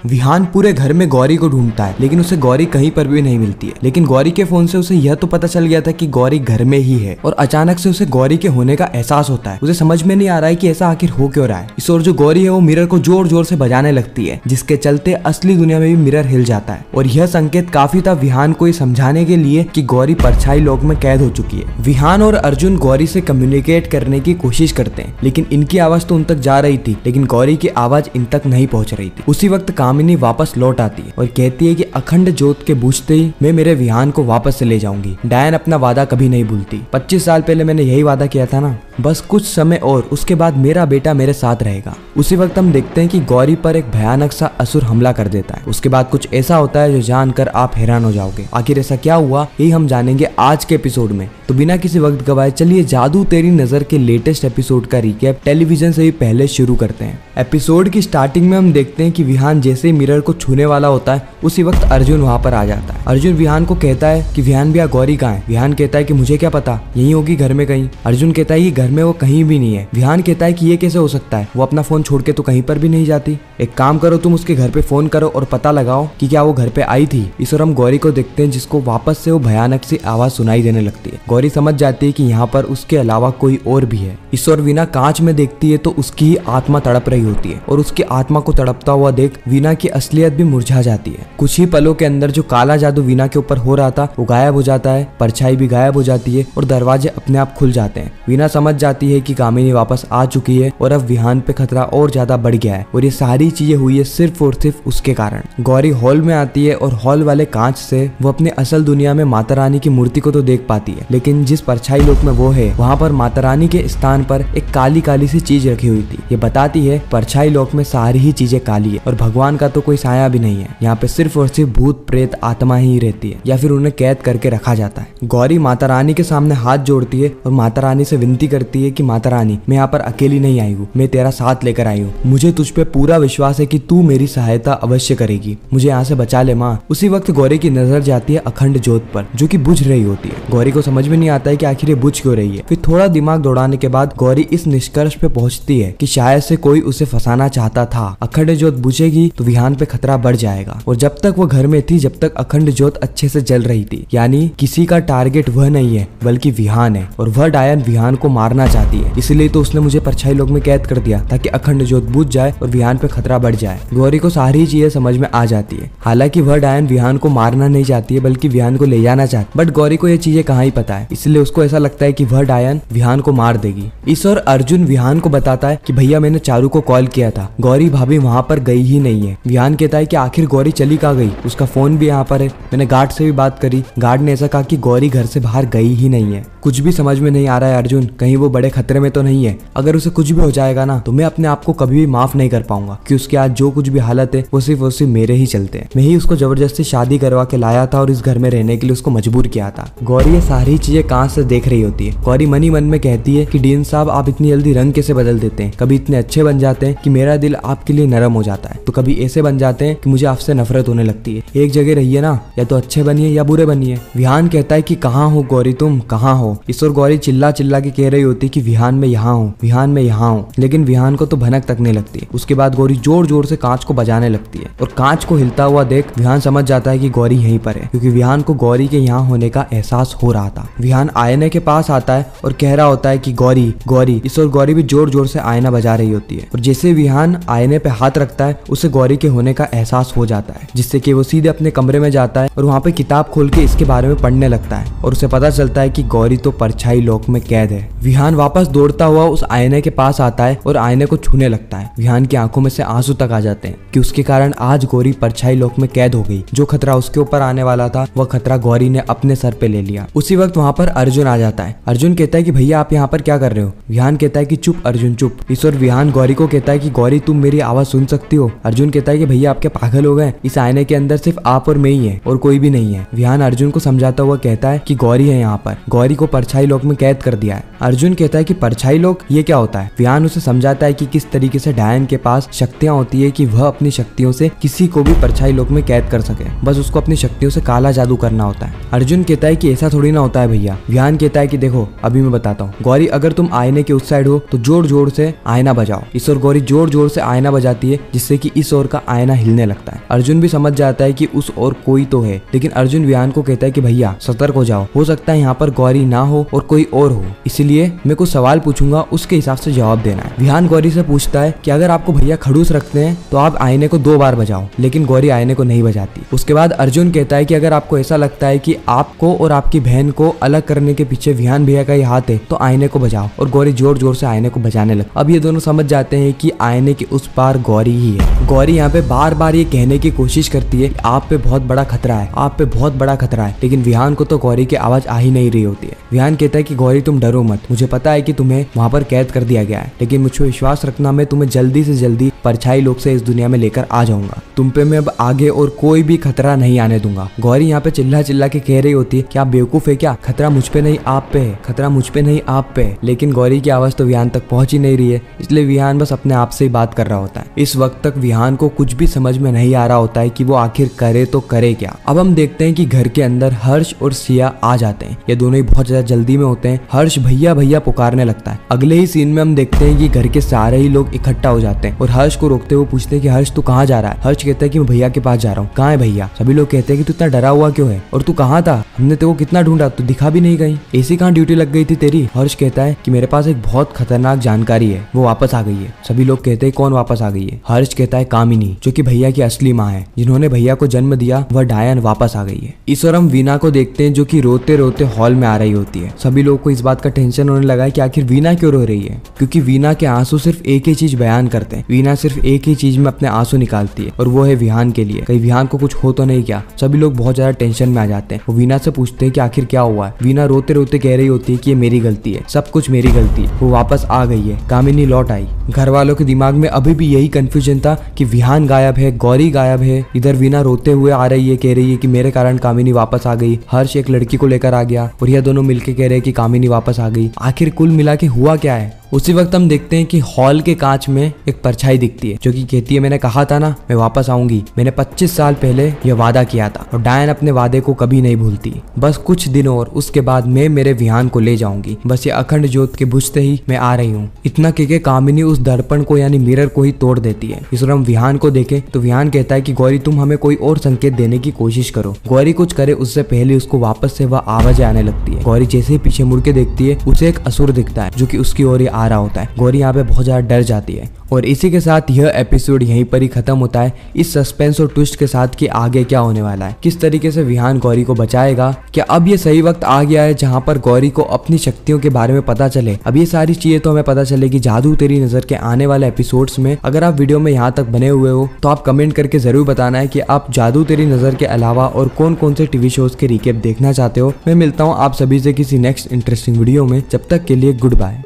विहान पूरे घर में गौरी को ढूंढता है, लेकिन उसे गौरी कहीं पर भी नहीं मिलती है। लेकिन गौरी के फोन से उसे यह तो पता चल गया था कि गौरी घर में ही है, और अचानक से उसे गौरी के होने का एहसास होता है। उसे समझ में नहीं आ रहा है कि ऐसा आखिर हो क्यों रहा है। इस ओर जो गौरी है वो मिरर को जोर जोर से बजाने लगती है, जिसके चलते असली दुनिया में भी मिरर हिल जाता है। और यह संकेत काफी था विहान को ये समझाने के लिए कि गौरी परछाई लोक में कैद हो चुकी है। विहान और अर्जुन गौरी से कम्युनिकेट करने की कोशिश करते हैं, लेकिन इनकी आवाज तो उन तक जा रही थी, लेकिन गौरी की आवाज इन तक नहीं पहुंच रही थी। उसी वक्त कामिनी वापस लौट आती है और कहती है कि अखंड ज्योत के बुझते ही मैं मेरे विहान को वापस से ले जाऊंगी। डायन अपना वादा कभी नहीं भूलती। 25 साल पहले मैंने यही वादा किया था ना, बस कुछ समय और, उसके बाद मेरा बेटा मेरे साथ रहेगा। उसी वक्त हम देखते हैं कि गौरी पर एक भयानक सा असुर हमला कर देता है। उसके बाद कुछ ऐसा होता है जो जानकर आप हैरान हो जाओगे। आखिर ऐसा क्या हुआ, यही हम जानेंगे आज के एपिसोड में। तो बिना किसी वक्त गवाए चलिए जादू तेरी नजर के लेटेस्ट एपिसोड का रिकैप टेलीविजन से भी पहले शुरू करते हैं। एपिसोड की स्टार्टिंग में हम देखते हैं कि विहान जैसे ही मिरर को छूने वाला होता है, उसी वक्त अर्जुन वहां पर आ जाता है। अर्जुन विहान को कहता है कि विहान भैया गौरी कहाँ है। विहान कहता है कि मुझे क्या पता, यहीं होगी घर में कहीं। अर्जुन कहता है कि घर में वो कहीं भी नहीं है। विहान कहता है कि ये कैसे हो सकता है, वो अपना फोन छोड़ के तो कहीं पर भी नहीं जाती। एक काम करो, तुम उसके घर पे फोन करो और पता लगाओ कि क्या वो घर पे आई थी। इस ओर हम गौरी को देखते हैं, जिसको वापस से वो भयानक सी आवाज सुनाई देने लगती है। गौरी समझ जाती है कि यहाँ पर उसके अलावा कोई और भी है। इस ओर वीना कांच में देखती है तो उसकी ही आत्मा तड़प रही होती है, और उसकी आत्मा को तड़पता हुआ देख वीना की असलियत भी मुरझा जाती है। कुछ ही पलों के अंदर जो काला जादू वीना के ऊपर हो रहा था वो गायब हो जाता है, परछाई भी गायब हो जाती है और दरवाजे अपने आप खुल जाते हैं। वीना समझ जाती है कि कामिनी वापस आ चुकी है और अब विहान पे खतरा और ज्यादा बढ़ गया है, और ये सारी चीजें हुई है सिर्फ और सिर्फ उसके कारण। गौरी हॉल में आती है और हॉल वाले कांच से वो अपने असल दुनिया में माता रानी की मूर्ति को तो देख पाती है, लेकिन जिस परछाई लोक में वो है वहाँ पर माता रानी के स्थान पर एक काली काली सी चीज रखी हुई थी। ये बताती है परछाई लोक में सारी ही चीजें काली है और भगवान का तो कोई साया भी नहीं है। यहाँ पे सिर्फ और सिर्फ भूत प्रेत आत्मा ही रहती है, या फिर उन्हें कैद करके रखा जाता है। गौरी माता रानी के सामने हाथ जोड़ती है और माता रानी से विनती करती है कि माता रानी, मैं यहाँ पर अकेली नहीं आई हूँ, मैं तेरा साथ लेकर आई हूँ। मुझे तुझ पे पूरा विश्वास है कि तू मेरी सहायता अवश्य करेगी, मुझे यहाँ से बचा ले माँ। उसी वक्त गौरी की नजर जाती है अखंड ज्योत पर, जो कि बुझ रही होती है। गौरी को समझ में नहीं आता है कि आखिर ये बुझ क्यों रही है। फिर थोड़ा दिमाग दौड़ाने के बाद गौरी इस निष्कर्ष पे पहुंचती है कि शायद से कोई उसे फंसाना चाहता था। अखंड ज्योत बुझेगी तो विहान पे खतरा बढ़ जाएगा, और जब तक वो घर में थी, जब तक अखंड ज्योत अच्छे से जल रही थी, यानी किसी का टारगेट वह नहीं है बल्कि विहान है, और वह डायन विहान को मारना चाहती है। इसलिए तो उसने मुझे परछाई लोक में कैद कर दिया ताकि अखंड ज्योत बुझ जाए और विहान पे खतरा बढ़ जाए। गौरी को सारी चीजें समझ में आ जाती है। हालांकि वह डायन विहान को मारना नहीं चाहती है बल्कि विहान को ले जाना चाहती, बट गौरी को ये चीजें कहाँ ही पता है, इसलिए उसको ऐसा लगता है कि वह डायन विहान को मार देगी। इस और अर्जुन विहान को बताता है कि भैया मैंने चारू को कॉल किया था, गौरी भाभी वहाँ पर गई ही नहीं है। विहान कहता है कि आखिर गौरी चली कहाँ गई, उसका फोन भी यहाँ पर है। मैंने गार्ड से भी बात करी, गार्ड ने ऐसा कहा कि गौरी घर से बाहर गई ही नहीं है। कुछ भी समझ में नहीं आ रहा है अर्जुन, कहीं वो बड़े खतरे में तो नहीं है। अगर उसे कुछ भी हो जाएगा ना तो मैं अपने आप को कभी भी माफ नहीं कर पाऊंगा, कि उसके आज जो कुछ भी हालत है वो सिर्फ मेरे ही चलते हैं। मैं ही उसको जबरदस्ती शादी करवा के लाया था और इस घर में रहने के लिए उसको मजबूर किया था। गौरी ये सारी चीजें कहाँ से देख रही होती है। गौरी मन ही मन में कहती है कि डीन साहब आप इतनी जल्दी रंग कैसे बदल देते हैं, कभी इतने अच्छे बन जाते हैं कि मेरा दिल आपके लिए नरम हो जाता है, तो कभी ऐसे बन जाते हैं कि मुझे आपसे नफरत होने लगती है। एक जगह रहिए ना, या तो अच्छे बनिए या बुरे बनिए। विहान कहता है कि कहाँ हो गौरी, तुम कहाँ हो। इस और गौरी चिल्ला चिल्ला के कह रही होती कि विहान में यहाँ हूँ, विहान में यहाँ हूँ, लेकिन विहान को तो भनक तक नहीं लगती। उसके बाद गौरी जोर जोर से कांच को बजाने लगती है, और कांच को हिलता हुआ देख विहान समझ जाता है कि गौरी यहीं पर है, क्योंकि विहान को गौरी के यहाँ होने का एहसास हो रहा था। विहान आईने के पास आता है और कह रहा होता है कि गौरी गौरी। इस और गौरी भी जोर जोर से आईना बजा रही होती है, और जैसे विहान आईने पे हाथ रखता है उसे गौरी के होने का एहसास हो जाता है, जिससे कि वो सीधे अपने कमरे में जाता है और वहाँ पे किताब खोल के इसके बारे में पढ़ने लगता है, और उसे पता चलता है कि गौरी तो परछाई लोक में कैद है। विहान वापस दौड़ता हुआ उस आईने के पास आता है और आईने को छूने लगता है। विहान की आंखों में से आंसू तक आ जाते हैं कि उसके कारण आज गौरी परछाई लोक में कैद हो गई। जो खतरा उसके ऊपर आने वाला था वह खतरा गौरी ने अपने सर पे ले लिया। उसी वक्त वहाँ पर अर्जुन आ जाता है। अर्जुन कहता है कि भैया आप यहाँ पर क्या कर रहे हो। विहान कहता है कि चुप अर्जुन चुप। इस और विहान गौरी को कहता है कि गौरी तुम मेरी आवाज सुन सकती हो। अर्जुन कहता है कि भैया आपके पागल हो गए, इस आईने के अंदर सिर्फ आप और मैं ही है और कोई भी नहीं है। विहान अर्जुन को समझाता हुआ कहता है कि गौरी है यहाँ पर, गौरी को परछाई लोक में कैद कर दिया है। अर्जुन अर्जुन कहता है कि परछाई लोग ये क्या होता है। विहान उसे समझाता है कि किस तरीके से डायन के पास शक्तियां होती है कि वह अपनी शक्तियों से किसी को भी परछाई लोक में कैद कर सके, बस उसको अपनी शक्तियों से काला जादू करना होता है। अर्जुन कहता है कि ऐसा थोड़ी ना होता है भैया। विहान कहता है कि देखो अभी मैं बताता हूँ गौरी, अगर तुम आईने के उस साइड हो तो जोर जोर से आईना बजाओ। इस ओर गौरी जोर जोर से आईना बजाती है जिससे कि इस ओर का आईना हिलने लगता है। अर्जुन भी समझ जाता है कि उस ओर कोई तो है, लेकिन अर्जुन विहान को कहता है कि भैया सतर्क हो जाओ, हो सकता है यहाँ पर गौरी ना हो और कोई और हो, इसलिए मैं कुछ सवाल पूछूंगा, उसके हिसाब से जवाब देना है। विहान गौरी से पूछता है कि अगर आपको भैया खड़ूस रखते हैं तो आप आईने को 2 बार बजाओ, लेकिन गौरी आईने को नहीं बजाती। उसके बाद अर्जुन कहता है कि अगर आपको ऐसा लगता है कि आपको और आपकी बहन को अलग करने के पीछे विहान भैया का ही हाथ है तो आईने को बजाओ, और गौरी जोर जोर से आईने को बजाने लगे। अब ये दोनों समझ जाते हैं कि आईने के उस पार गौरी ही है। गौरी यहाँ पे बार बार ये कहने की कोशिश करती है आप पे बहुत बड़ा खतरा है, आप पे बहुत बड़ा खतरा है, लेकिन विहान को तो गौरी की आवाज आ ही नहीं रही होती है। विहान कहता है कि गौरी तुम डरो मत, मुझे पता है कि तुम्हें वहाँ पर कैद कर दिया गया है, लेकिन मुझ पर विश्वास रखना, मैं तुम्हें जल्दी से जल्दी परछाई लोक से इस दुनिया में लेकर आ जाऊंगा। तुम पे मैं अब आगे और कोई भी खतरा नहीं आने दूंगा। गौरी यहाँ पे चिल्ला चिल्ला के कह रही होती है कि आप बेवकूफ है क्या, खतरा मुझ पे नहीं आप पे है, खतरा मुझ पे नहीं आप पे है। लेकिन गौरी की आवाज तो विहान तक पहुंच ही नहीं रही है, इसलिए विहान बस अपने आप से ही बात कर रहा होता है। इस वक्त तक विहान को कुछ भी समझ में नहीं आ रहा होता है कि वो आखिर करे तो करे क्या। अब हम देखते हैं कि घर के अंदर हर्ष और सिया आ जाते हैं। ये दोनों ही बहुत ज्यादा जल्दी में होते हैं। हर्ष भैया भैया पुकारने लगता है। अगले ही सीन में हम देखते हैं कि घर के सारे ही लोग इकट्ठा हो जाते हैं और हर्ष को रोकते हुए पूछते हैं कि हर्ष तू कहाँ जा रहा है। हर्ष कहता है कि मैं भैया के पास जा रहा हूँ। कहाँ है भैया? सभी लोग कहते हैं कि तू इतना डरा हुआ क्यों है और तू कहाँ था, हमने तेरे को कितना ढूंढा, तू दिखा भी नहीं गई, ऐसी कहाँ ड्यूटी लग गई थी तेरी। हर्ष कहता है कि मेरे पास एक बहुत खतरनाक जानकारी है, वो वापस आ गई है। सभी लोग कहते हैं कौन वापस आ गई है? हर्ष कहता है कामिनी, जो कि भैया की असली माँ है, जिन्होंने भैया को जन्म दिया, वह डायन वापस आ गई है। इस और हम वीना को देखते हैं जो कि रोते रोते हॉल में आ रही होती है। सभी लोग को इस बात का टेंशन होने लगा है कि आखिर वीना क्यों रो रही है, क्योंकि वीना के आंसू सिर्फ एक ही चीज बयान करते हैं। वीना सिर्फ एक ही चीज में अपने आंसू निकालती है और वो है विहान के लिए। कहीं विहान को कुछ हो तो नहीं क्या? सभी लोग बहुत ज्यादा टेंशन में आ जाते हैं। वो वीना से पूछते हैं कि आखिर क्या हुआ है। वीना रोते रोते कह रही होती है कि ये मेरी गलती है, सब कुछ मेरी गलती है, वो वापस आ गई है, कामिनी लौट आई। घर वालों के दिमाग में अभी भी यही कंफ्यूजन था कि विहान गायब है, गौरी गायब है। इधर वीना रोते हुए आ रही है, कह रही है कि मेरे कारण कामिनी वापस आ गई। हर्ष एक लड़की को लेकर आ गया और यह दोनों मिलकर कह रहे हैं कि कामिनी वापस आ गई। आखिर कुल मिला के हुआ क्या है? उसी वक्त हम देखते हैं कि हॉल के कांच में एक परछाई दिखती है जो कि कहती है मैंने कहा था ना मैं वापस आऊंगी, मैंने 25 साल पहले यह वादा किया था। और डायन अपने वादे को कभी नहीं भूलती। बस कुछ दिन और, उसके बाद मैं मेरे विहान को ले जाऊंगी। बस ये अखंड ज्योत के बुझते ही मैं आ रही हूँ। इतना कह के कामिनी उस दर्पण को यानी मिरर को ही तोड़ देती है। इस और हम विहान को देखें तो विहान कहता है कि गौरी तुम हमें कोई और संकेत देने की कोशिश करो। गौरी कुछ करे उससे पहले उसको वापस से वह आवाजें आने लगती है। गौरी जैसे ही पीछे मुड़ के देखती है उसे एक असुर दिखता है जो कि उसकी ओर ही आ रहा होता है। गौरी यहाँ पे बहुत ज्यादा डर जाती है। और इसी के साथ यह एपिसोड यहीं पर ही खत्म होता है, इस सस्पेंस और ट्विस्ट के साथ कि आगे क्या होने वाला है, किस तरीके से विहान गौरी को बचाएगा। क्या अब ये सही वक्त आ गया है जहां पर गौरी को अपनी शक्तियों के बारे में पता चले? अब ये सारी चीजें तो हमें पता चलेगी जादू तेरी नजर के आने वाले एपिसोड्स में। अगर आप वीडियो में यहाँ तक बने हुए हो तो आप कमेंट करके जरूर बताना है कि आप जादू तेरी नजर के अलावा और कौन कौन से टीवी शोज के रिकेप देखना चाहते हो। मैं मिलता हूँ आप सभी से किसी नेक्स्ट इंटरेस्टिंग वीडियो में, जब तक के लिए गुड बाय।